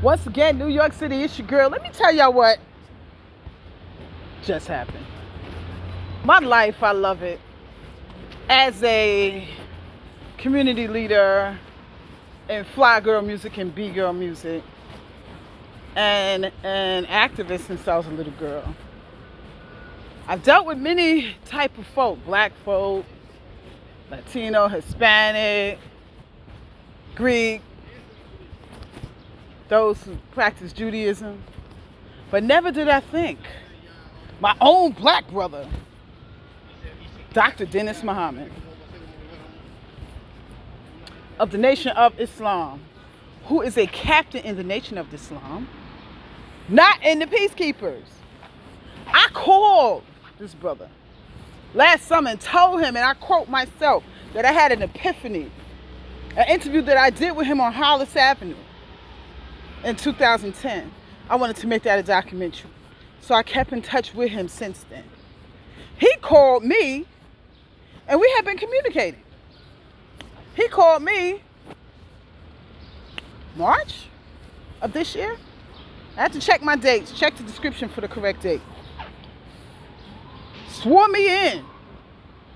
Once again, New York City, it's your girl. Let me tell y'all what just happened. My life, I love it. As a community leader in fly girl music and B-girl music, and an activist since I was a little girl, I've dealt with many type of folk: black folk, Latino, Hispanic, Greek, those who practice Judaism. But never did I think my own black brother, Dr. Dennis Muhammad, of the Nation of Islam, who is a captain in the Nation of Islam, not in the Peacekeepers. I called this brother last summer and told him, and I quote myself, that I had an epiphany. An interview that I did with him on Hollis Avenue in 2010. I wanted to make that a documentary. So I kept in touch with him since then. He called me and we have been communicating. He called me March of this year. I had to check my dates, check the description for the correct date. Swore me in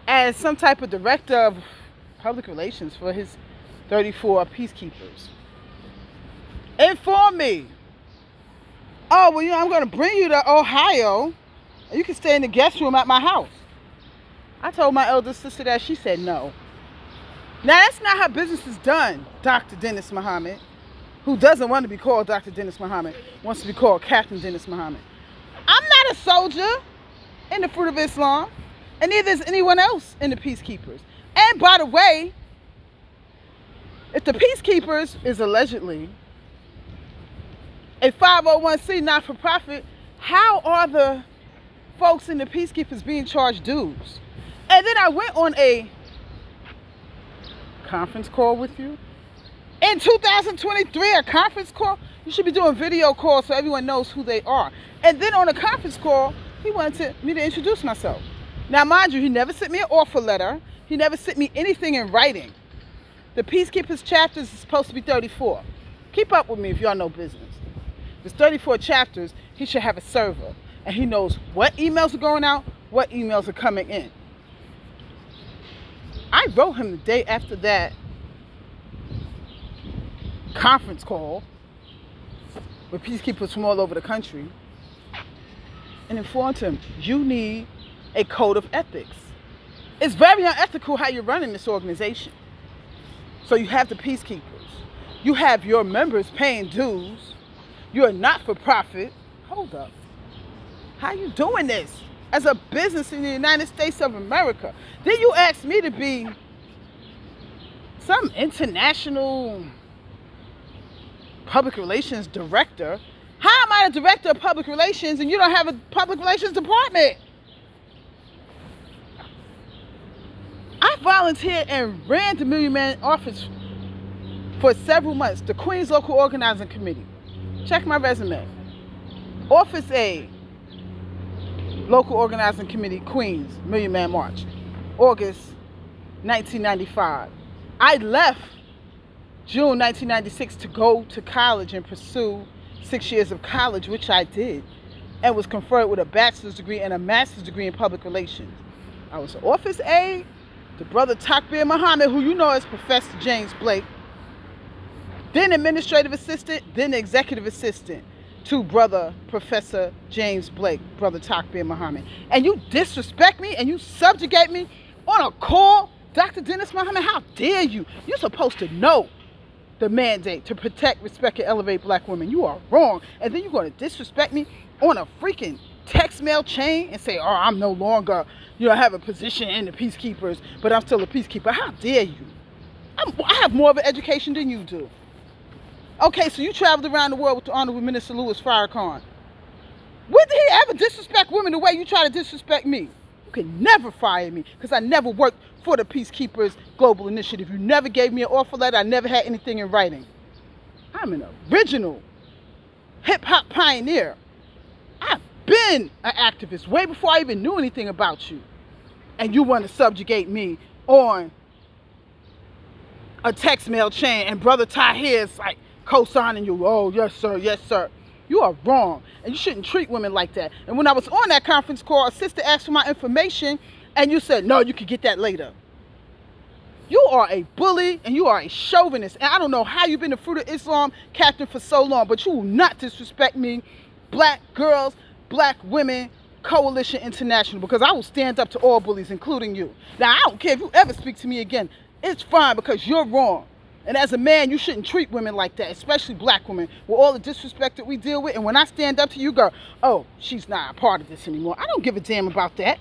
as some type of director of public relations for his 34 Peacekeepers. Informed me, oh, well, I'm going to bring you to Ohio and you can stay in the guest room at my house. I told my elder sister that. She said no. Now, that's not how business is done, Dr. Dennis Muhammad, who doesn't want to be called Dr. Dennis Muhammad, wants to be called Captain Dennis Muhammad. I'm not a soldier in the Fruit of Islam, and neither is anyone else in the Peacekeepers. And by the way, if the Peacekeepers is allegedly a 501c not-for-profit, how are the folks in the Peacekeepers being charged dues? And then I went on a conference call with you. In 2023, a conference call? You should be doing video calls so everyone knows who they are. And then on a conference call, he wanted me to introduce myself. Now, mind you, he never sent me an offer letter. He never sent me anything in writing. The Peacekeepers chapters is supposed to be 34. Keep up with me if y'all know business. There's 34 chapters. He should have a server. And he knows what emails are going out, what emails are coming in. I wrote him the day after that conference call with Peacekeepers from all over the country and informed him, you need a code of ethics. It's very unethical how you're running this organization. So you have the Peacekeepers. You have your members paying dues. You're not for profit. Hold up. How you doing this as a business in the United States of America? Then you ask me to be some international public relations director. How am I a director of public relations and you don't have a public relations department? I volunteered and ran the Million Man office for several months, the Queens Local Organizing Committee. Check my resume. Office A, Local Organizing Committee, Queens, Million Man March, August 1995. I left June 1996 to go to college and pursue 6 years of college, which I did, and was conferred with a bachelor's degree and a master's degree in public relations. I was Office A, the brother Takbir Muhammad, who you know as Professor James Blake, then administrative assistant, then executive assistant to brother Professor James Blake, brother Takbir Muhammad. And you disrespect me and you subjugate me on a call? Dr. Dennis Muhammad, how dare you? You're supposed to know the mandate to protect, respect, and elevate black women. You are wrong. And then you're going to disrespect me on a freaking text mail chain and say, oh, I'm no longer, have a position in the Peacekeepers, but I'm still a Peacekeeper. How dare you? I have more of an education than you do. Okay, so you traveled around the world with the Honorable Minister Louis Farrakhan. When did he ever disrespect women the way you try to disrespect me? You can never fire me because I never worked for the Peacekeepers Global Initiative. You never gave me an offer letter. I never had anything in writing. I'm an original hip-hop pioneer. I've been an activist way before I even knew anything about you. And you want to subjugate me on a text mail chain, and Brother Tahir's like co-signing you. Oh, yes, sir. Yes, sir. You are wrong. And you shouldn't treat women like that. And when I was on that conference call, a sister asked for my information, and you said, no, you can get that later. You are a bully, and you are a chauvinist. And I don't know how you've been the Fruit of Islam captain for so long, but you will not disrespect me, black girls, black women, Coalition International, because I will stand up to all bullies, including you. Now, I don't care if you ever speak to me again. It's fine, because you're wrong. And as a man, you shouldn't treat women like that, especially black women, with all the disrespect that we deal with. And when I stand up to you, girl, oh, she's not a part of this anymore. I don't give a damn about that.